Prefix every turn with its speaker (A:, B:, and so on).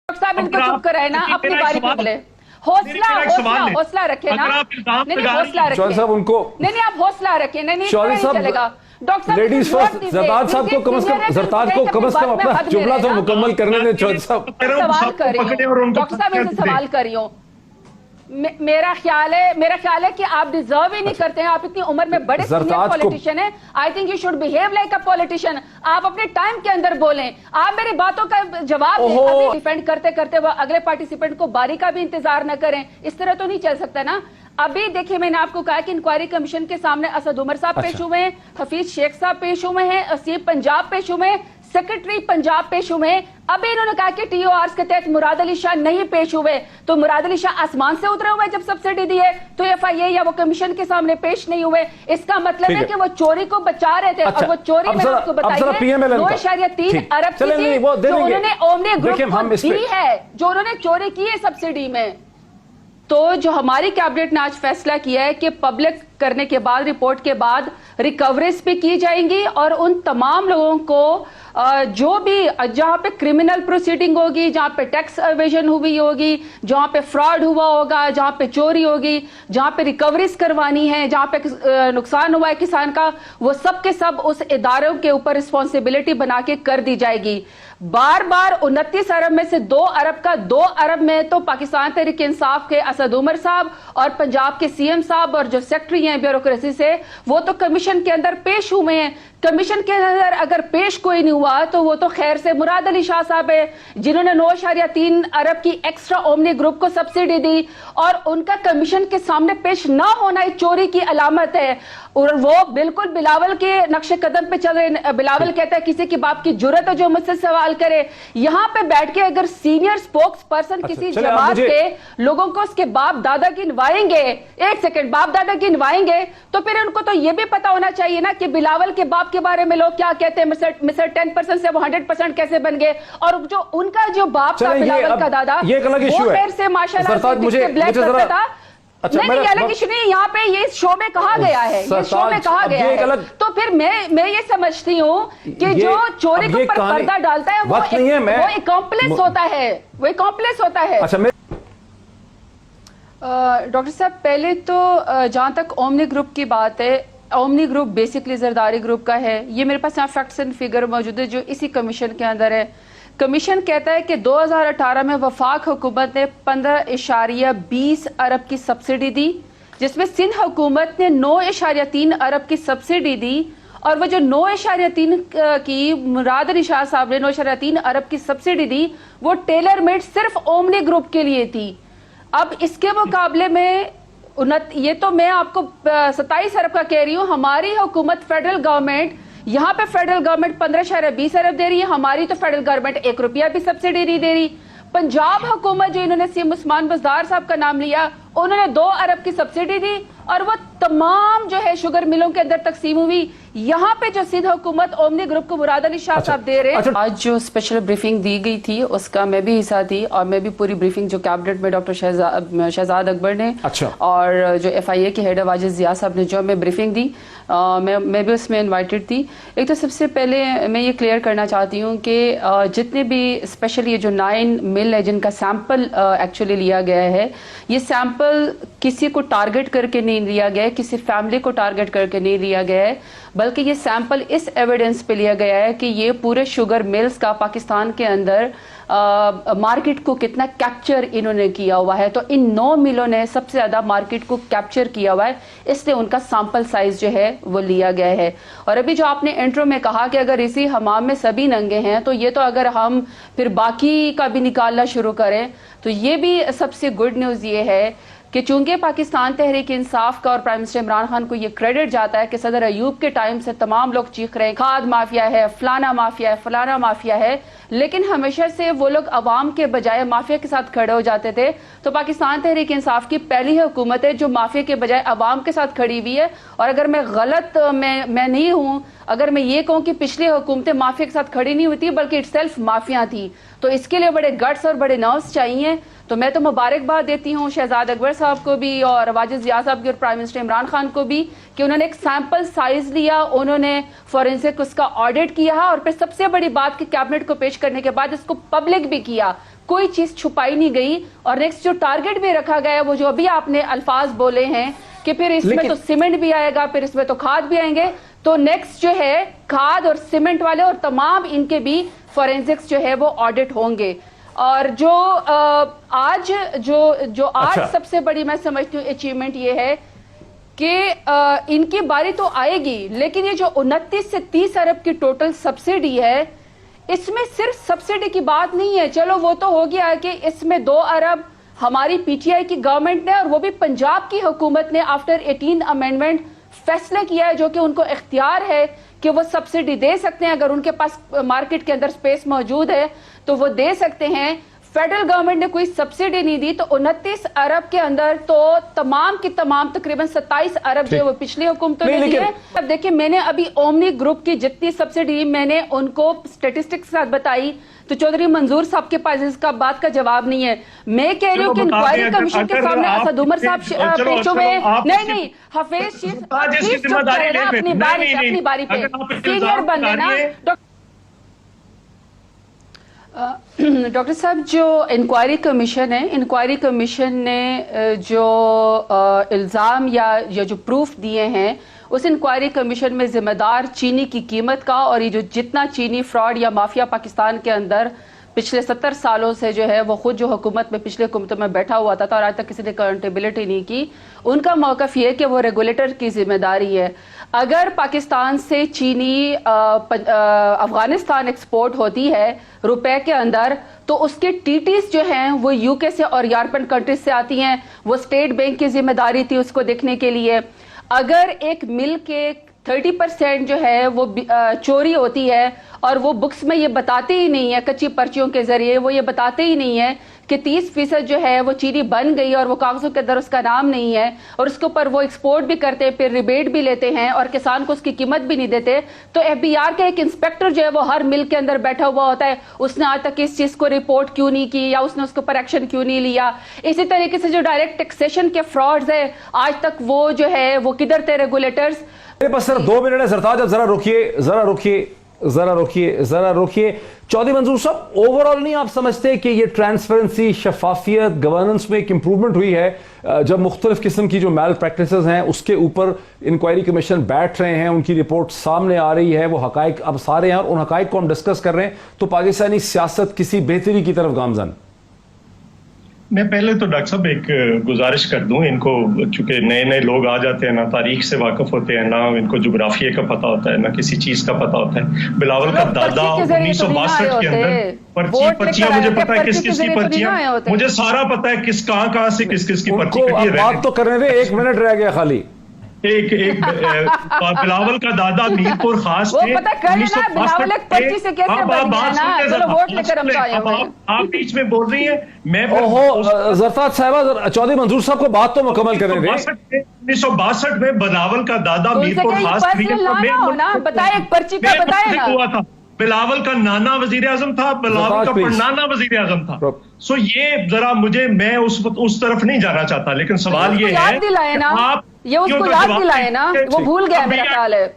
A: साहब इनको चुप कराए ना, अपनी बारी पे बोले। हौसला रखे ना, नहीं हौसला रखे
B: साहब उनको,
A: नहीं आप हौसला रखे, नहीं चलेगा। डॉक्टर साहब
B: लेडीज फर्स्ट, जरदाद साहब को कम से कम अपना जुमला तो मुकम्मल करने दें। चौधरी साहब
A: सवाल कर रही हूँ, डॉक्टर साहब इनसे सवाल कर रही हूँ। मेरा ख्याल है कि आप डिजर्व ही नहीं करते हैं। आप इतनी उम्र में बड़े सीनियर पॉलिटिशियन हैं। I think you should behave like a politician. आप अपने टाइम के अंदर बोलें, आप मेरी बातों का जवाब दें। अभी डिफेंड करते करते वो अगले पार्टिसिपेंट को बारी का भी इंतजार न करें। इस तरह तो नहीं चल सकता ना। अभी देखिए, मैंने आपको कहा कि इंक्वायरी कमीशन के सामने असद उमर साहब पेश हुए हैं, हफीज शेख साहब पेश हुए हैं, असीम पंजाब पेश हुए हैं, सेक्रेटरी पंजाब पेश हुए हैं। अभी इन्होंने कहा कि टीओआरएस के तहत मुराद अली शाह नहीं पेश हुए। तो मुराद अली शाह आसमान से उतरे हुए जब सब्सिडी दी है तो एफआईए या वो कमीशन के सामने पेश नहीं हुए। इसका मतलब है कि वो चोरी को बचा रहे थे। और वो चोरी मैंने आपको बताई है 2.3 अरब की थी, जो उन्होंने ओमनी ग्रुप को दी है, जो उन्होंने चोरी की है सब्सिडी में। तो जो हमारी कैबिनेट ने आज फैसला किया है कि पब्लिक करने के बाद, रिपोर्ट के बाद रिकवरीज भी की जाएंगी और उन तमाम लोगों को जो भी जहां पे क्रिमिनल प्रोसीडिंग होगी, जहां पे टैक्स एवेजन हुई होगी, जहां पे फ्रॉड हुआ होगा, जहां पे चोरी होगी, जहां पे रिकवरीज करवानी है, जहां पे नुकसान हुआ है किसान का, वो सब के सब उस इदारों के ऊपर रिस्पॉन्सिबिलिटी बना के कर दी जाएगी। बार बार 29 अरब में से 2 अरब का 2 अरब में तो पाकिस्तान तहरीक इंसाफ के असद उमर साहब और पंजाब के सीएम साहब और जो सेक्रेटरी हैं ब्यूरोक्रेसी से, वो तो कमीशन के अंदर पेश हुए हैं। कमीशन के अंदर अगर पेश कोई नहीं हुआ तो वो तो खैर से मुराद अली शाह साहब है, जिन्होंने 9.3 अरब की एक्स्ट्रा ओमनी ग्रुप को सब्सिडी दी, और उनका कमीशन के सामने पेश ना होना एक चोरी की अलामत है। और वो बिल्कुल बिलावल के नक्शे कदम पे चल रहे। बिलावल कहता है किसी की बाप की जुर्रत है जो मुझसे सवाल करे। यहाँ पे बैठ के अगर सीनियर स्पोक्स पर्सन किसी जमात के लोगों को उसके बाप दादा गिनवाएंगे, एक सेकंड, बाप दादा गिनवाएंगे, तो फिर उनको तो ये भी पता होना चाहिए ना कि बिलावल के बाप के बारे में लोग क्या कहते हैं। मिस्टर 10% से वो 100% कैसे बन गए, और जो उनका जो बाप था बिलावल का दादा,
B: ये एक अलग इशू है।
A: से माशाल्लाह मुझे ब्लैक था। अच्छा, नहीं अलग इशू नहीं, यहाँ पे ये शो में कहा गया है, ये शो में कहा गया है। तो फिर मैं ये समझती हूँ कि जो चोरी के ऊपर पर्दा डालता है वो एकॉम्प्लेस होता है, वो एकॉम्प्लेस होता है। डॉक्टर साहब, पहले तो जहां तक ओमनी ग्रुप की बात है, omni group basically Zardari group का है। ये मेरे पास यहाँ फैक्ट्स एंड फिगर मौजूद है जो इसी कमीशन के अंदर है। कमीशन कहता है कि 2018 में वफाक हुकूमत ने 15.20 अरब की सब्सिडी दी, जिसमें सिंध हुकूमत ने 9.3 अरब की सब्सिडी दी। और वो जो 9.3 की मुराद अली शाह साहब ने 9.3 अरब की सब्सिडी दी, वो टेलर मेड सिर्फ ओमनी ग्रुप के लिए थी। अब इसके मुकाबले में ये तो मैं आपको 27 अरब का कह रही हूँ। हमारी हुकूमत फेडरल गवर्नमेंट, यहाँ पे फेडरल गवर्नमेंट 15.20 अरब दे रही है, हमारी तो फेडरल गवर्नमेंट 1 रुपया भी सब्सिडी नहीं दे रही। पंजाब हुकूमत जो इन्होंने सीएम उस्मान बज़दार साहब का नाम लिया, उन्होंने 2 अरब की सब्सिडी दी और वो तमाम जो है शुगर मिलों के अंदर तकसीम हुई। यहाँ पे जो सिंध हुकूमत ओमनी ग्रुप को मुराद अली शाह साहब दे रहे हैं। आज जो स्पेशल ब्रीफिंग दी गई थी उसका मैं भी हिस्सा थी, और मैं भी पूरी ब्रीफिंग जो कैबिनेट में डॉक्टर शहजाद अकबर ने और जो एफआईए के हेड वाजिद जिया साहब ने जो मैं ब्रीफिंग दी, मैं भी उसमें इन्वाइटेड थी। एक तो सबसे पहले मैं ये क्लियर करना चाहती हूँ कि जितने भी स्पेशली ये जो 9 मिल है जिनका सैंपल एक्चुअली लिया गया है, ये सैंपल किसी को टारगेट करके नहीं लिया गया है, किसी फैमिली को टारगेट करके नहीं लिया गया है, बल्कि ये सैंपल इस एविडेंस पे लिया गया है कि ये पूरे शुगर मिल्स का पाकिस्तान के अंदर मार्केट को कितना कैप्चर इन्होंने किया हुआ है। तो इन 9 मिलों ने सबसे ज्यादा मार्केट को कैप्चर किया हुआ है, इसलिए उनका सैंपल साइज जो है वो लिया गया है। और अभी जो आपने इंट्रो में कहा कि अगर इसी हमाम में सभी नंगे हैं, तो ये तो अगर हम फिर बाकी का भी निकालना शुरू करें तो ये भी सबसे गुड न्यूज ये है कि चूंकि पाकिस्तान तहरीक इंसाफ का और प्राइम मिनिस्टर इमरान खान को ये क्रेडिट जाता है कि सदर अयूब के टाइम से तमाम लोग चीख रहे हैं खाद माफिया है, फलाना माफिया है, फलाना माफिया है, लेकिन हमेशा से वो लोग अवाम के बजाय माफिया के साथ खड़े हो जाते थे। तो पाकिस्तान तहरीक इंसाफ की पहली हुकूमत है जो माफिया के बजाय अवाम के साथ खड़ी हुई है। और अगर मैं गलत मैं नहीं हूँ अगर मैं ये कहूँ कि पिछली हुकूमतें माफिया के साथ खड़ी नहीं हुई थी, बल्कि इटसेल्फ माफिया थी। तो इसके लिए बड़े गट्स और बड़े नर्व्स चाहिए। तो मैं तो मुबारकबाद देती हूँ शहजाद अकबर साहब को भी और वाजिद जिया साहब की और प्राइम मिनिस्टर इमरान खान को भी कि उन्होंने एक सैंपल साइज लिया, उन्होंने फॉरेंसिक उसका ऑडिट किया और फिर सबसे बड़ी बात कि कैबिनेट को पेश करने के बाद इसको पब्लिक भी किया। کوئی چیز چھپائی نہیں گئی. اور نیکسٹ جو ٹارگٹ بھی رکھا گیا ہے وہ جو ابھی آپ نے الفاظ بولے ہیں کہ پھر اس میں تو سیمنٹ بھی آئے گا, پھر اس میں تو کھاد بھی آئیں گے, تو نیکسٹ جو ہے کھاد اور سیمنٹ والے اور تمام ان کے بھی فورینزکس جو ہے وہ آڈٹ ہوں گے. اور جو آج سب سے بڑی میں سمجھتی ہوں اچیومنٹ یہ ہے کہ ان کی باری تو آئے گی, لیکن یہ جو 29 سے 30 ارب کی ٹوٹل سبسڈی ہے, اس میں صرف سبسڈی کی بات نہیں ہے. چلو وہ تو ہو گیا کہ اس میں 2 ارب ہماری پی ٹی آئی کی گورنمنٹ نے اور وہ بھی پنجاب کی حکومت نے آفٹر 18 امینڈمنٹ فیصلہ کیا ہے, جو کہ ان کو اختیار ہے کہ وہ سبسڈی دے سکتے ہیں. اگر ان کے پاس مارکیٹ کے اندر سپیس موجود ہے تو وہ دے سکتے ہیں. فیڈرل گورنمنٹ نے کوئی سبسڈی نہیں دی, تو 29 ارب کے اندر تو تمام کی تمام تقریباً 27 ارب جو وہ پچھلی حکومتوں نے دی ہے. اب دیکھیں میں نے ابھی اومنی گروپ کی جتنی سبسڈی میں نے ان کو سٹیٹسٹکس کے ساتھ بتائی, تو چودھری منظور صاحب کے پاس اس کا بات کا جواب نہیں ہے. میں کہہ رہی ہوں کہ انکوائری کمیشن کے سامنے اسد عمر صاحب پیش ہوئے ہیں. نہیں حفیظ چیف اپنی باری پہ سینئر بندے نا. ڈاکٹر صاحب جو انکوائری کمیشن ہے, انکوائری کمیشن نے جو الزام یا جو پروف دیے ہیں, اس انکوائری کمیشن میں ذمہ دار چینی کی قیمت کا اور یہ جو جتنا چینی فراڈ یا مافیا پاکستان کے اندر پچھلے 70 سالوں سے جو ہے وہ خود جو حکومت میں پچھلے حکومتوں میں بیٹھا ہوا تھا اور آج تک کسی نے اکاؤنٹیبلٹی نہیں کی, ان کا موقف یہ کہ وہ ریگولیٹر کی ذمہ داری ہے. اگر پاکستان سے چینی افغانستان ایکسپورٹ ہوتی ہے روپے کے اندر, تو اس کے ٹی ٹیز جو ہیں وہ یو کے سے اور یورپین کنٹریز سے آتی ہیں. وہ اسٹیٹ بینک کی ذمہ داری تھی اس کو دیکھنے کے لیے. اگر ایک مل کے 30% جو ہے وہ چوری ہوتی ہے اور وہ بکس میں یہ بتاتے ہی نہیں ہے, کچی پرچیوں کے ذریعے وہ یہ بتاتے ہی نہیں ہے کہ 30% جو ہے وہ چینی بن گئی اور وہ کاغذوں کے اندر اس کا نام نہیں ہے, اور اس کے اوپر وہ ایکسپورٹ بھی کرتے ہیں, پھر ریبیٹ بھی لیتے ہیں اور کسان کو اس کی قیمت بھی نہیں دیتے, تو ایف بی آر کا ایک انسپیکٹر جو ہے وہ ہر مل کے اندر بیٹھا ہوا ہوتا ہے. اس نے آج تک اس چیز کو رپورٹ کیوں نہیں کی یا اس نے اس کے اوپر ایکشن کیوں نہیں لیا؟ اسی طریقے سے جو ڈائریکٹ ٹیکسیشن کے فراڈز ہے آج تک وہ جو ہے وہ کدھر تھے ریگولیٹرز؟
B: میرے پاس صرف 2 منٹ ہے سرتاج, اب ذرا رکیے. چودھری منظور صاحب, اوورآل نہیں آپ سمجھتے کہ یہ ٹرانسپیرنسی, شفافیت, گورننس میں ایک امپروومنٹ ہوئی ہے جب مختلف قسم کی جو میل پریکٹسز ہیں اس کے اوپر انکوائری کمیشن بیٹھ رہے ہیں, ان کی رپورٹ سامنے آ رہی ہے, وہ حقائق اب سارے ہیں اور ان حقائق کو ہم ڈسکس کر رہے ہیں, تو پاکستانی سیاست کسی بہتری کی طرف گامزن؟
C: میں پہلے تو ڈاکٹر صاحب ایک گزارش کر دوں, ان کو چونکہ نئے لوگ آ جاتے ہیں, نہ تاریخ سے واقف ہوتے ہیں, نہ ان کو جغرافیے کا پتہ ہوتا ہے, نہ کسی چیز کا پتہ ہوتا ہے. بلاول کا دادا 1962 کے اندر پرچیاں مجھے پتا ہے کس کس کی پرچیاں, مجھے سارا پتا ہے کہاں سے کس کس کی پرچی کٹی ہے.
B: بات تو کرنے دیں, 1 منٹ رہ گیا خالی.
C: ایک بلاول کا دادا میرپور خاص تھے. آپ بیچ میں بول رہی ہیں, میں
B: زرفات صاحبہ چودھری منظور صاحب کو بات تو مکمل کرنے دیں.
C: 1962 میں بلاول کا دادا میرپور خاص ہوا تھا. بلاول کا نانا وزیر اعظم تھا, بلاول کا پڑنانا وزیر اعظم تھا. سو یہ ذرا میں اس طرف نہیں جانا چاہتا, لیکن سوال یہ ہے
A: آپ یہ اس کو یاد دلائے نا, وہ بھول گیا میرا خیال ہے.